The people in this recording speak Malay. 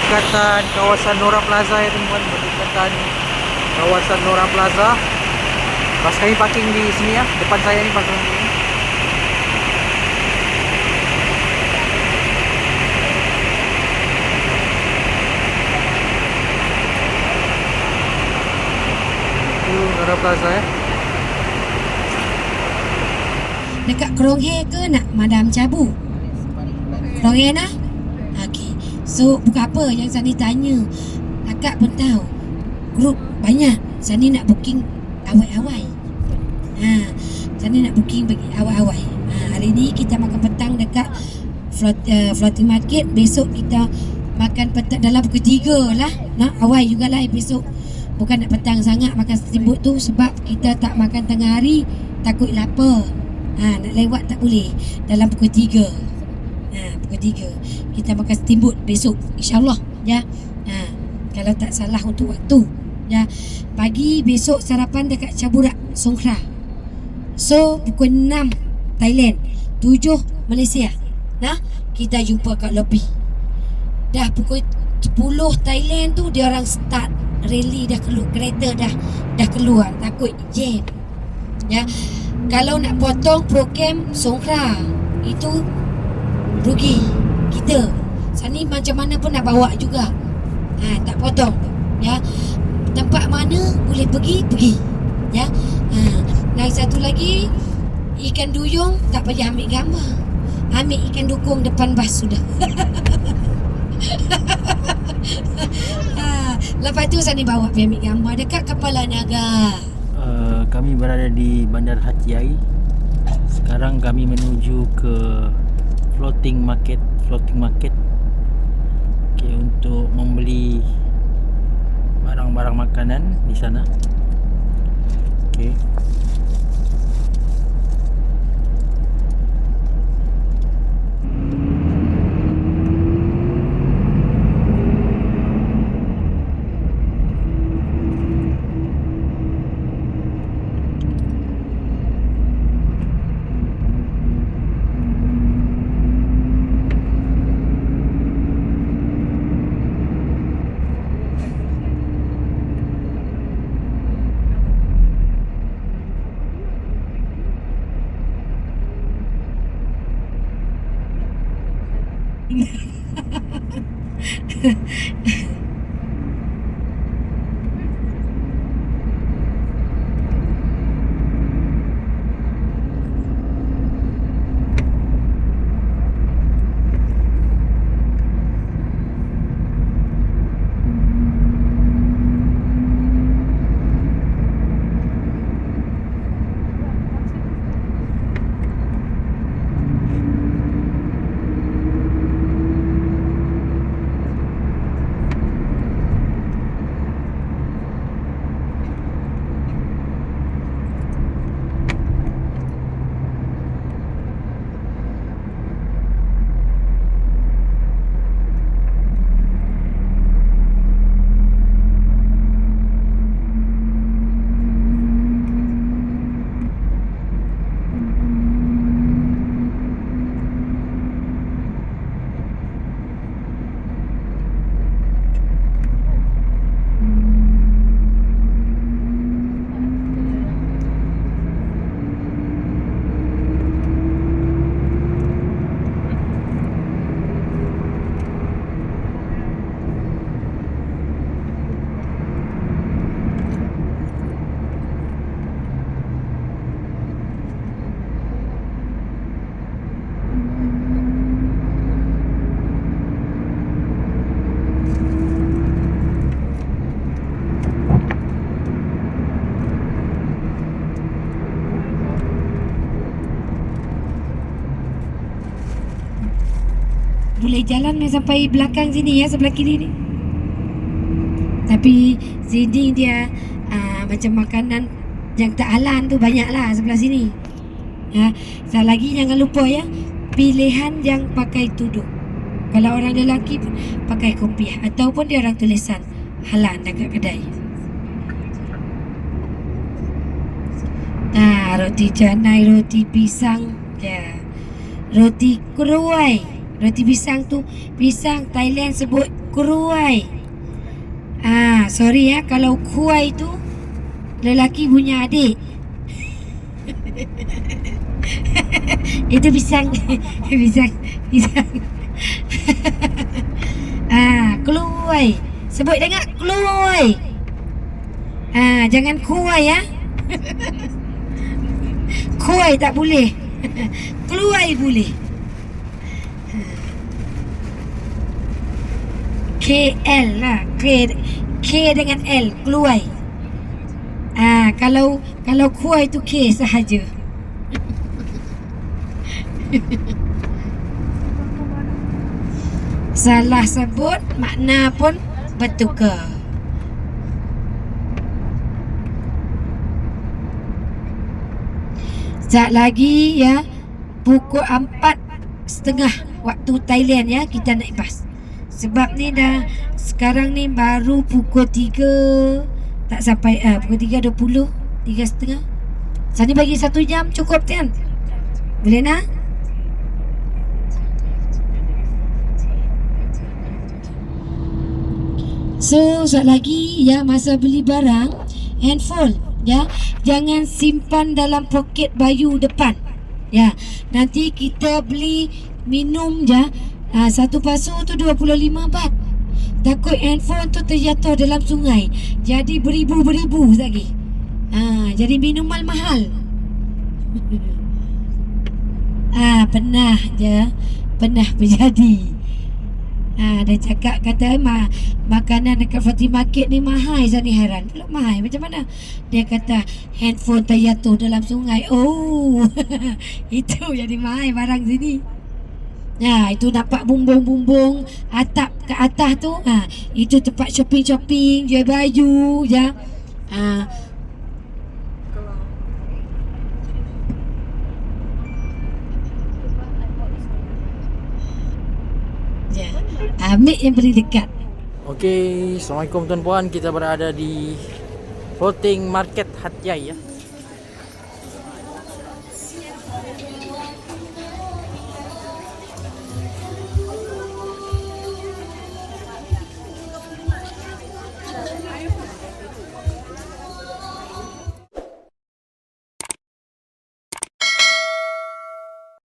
berdekatan kawasan Nora Plaza ya teman-teman, berdekatan kawasan Nora Plaza. Pas kami parking di sini ya, depan saya nih parking ini. Itu Nora Plaza ya. Dekat Krong He ke nak Madam Cabu? Krong He nah? Okey. So bukan apa yang Sani tanya. Akak pun tahu. Grup banyak. Sani nak booking awal-awal. Sani nak booking bagi awal-awal. Hari ni kita makan petang dekat floating market. Besok kita makan petang dalam pukul 3 lah. Nak awal jugalah besok. Bukan nak petang sangat makan steamboat tu sebab kita tak makan tengah hari, takut lapar. Nak lewat tak boleh. Dalam pukul 3. Pukul 3 kita makan steamboat besok insyaAllah ya. Kalau tak salah untuk waktu ya. Pagi besok sarapan dekat Caburak Songkra. So pukul 6 Thailand, 7 Malaysia. Nah, kita jumpa kat lobi. Dah pukul 10 Thailand tu dia orang start rally dah keluar, kereta dah keluar, takut jam ya. Kalau nak potong program Songkra itu rugi kita. Sani macam mana pun nak bawa juga. Tak potong ya. Tempat mana boleh pergi ya. Dan satu lagi, ikan duyung tak payah ambil gambar. Ambil ikan dukung depan bas sudah. Lepas tu Sani bawa pergi ambil gambar dekat Kepala Naga. Kami berada di Bandar Hati Ai. Sekarang kami menuju ke floating market. Okay, untuk membeli barang-barang makanan di sana. Okay. Boleh jalan sampai belakang sini ya, sebelah kiri ni. Tapi sini dia macam makanan yang tak halal tu banyak lah sebelah sini ya. Sekali lagi jangan lupa ya, pilihan yang pakai tudung. Kalau orang lelaki pakai kopiah ataupun dia orang tulisan halal dekat kedai. Roti canai, roti pisang ya. Roti keruai. Roti pisang tu, pisang Thailand sebut Kuruai. Sorry ya, kalau kuai tu lelaki punya adik. Itu pisang. Pisang. Keluai. Sebut dengar keluai. Jangan kuai ya. Kuai tak boleh. Keluai boleh. KL lah. K dengan L. Keluai. Kalau kuai tu K sahaja. Salah sebut, makna pun bertukar. Sekejap lagi ya, pukul 4:30 waktu Thailand ya, kita naik bas. Sebab ni sekarang ni baru pukul 3, tak sampai pukul 3:20, 3:30. Sani bagi 1 jam cukup kan? Boleh nak? So, sekejap lagi ya, masa beli barang, handphone ya, jangan simpan dalam poket baju depan. Ya, nanti kita beli minum ya, satu pasu tu 25 baht. Takut handphone tu terjatuh dalam sungai, jadi beribu-beribu lagi. Jadi minuman mahal. Pernah berjadi. Dia cakap kata makanan dekat Fatih Market ni mahal. Saya ni heran pula, mahal macam mana? Dia kata handphone terjatuh dalam sungai. Oh, itu jadi mahal barang sini. Itu nampak bumbung-bumbung atap ke atas tu. Itu tempat shopping-shopping, jual baju ya. Ambil yang paling dekat. Okey, Assalamualaikum tuan-puan. Kita berada di Floating Market Hat Yai ya.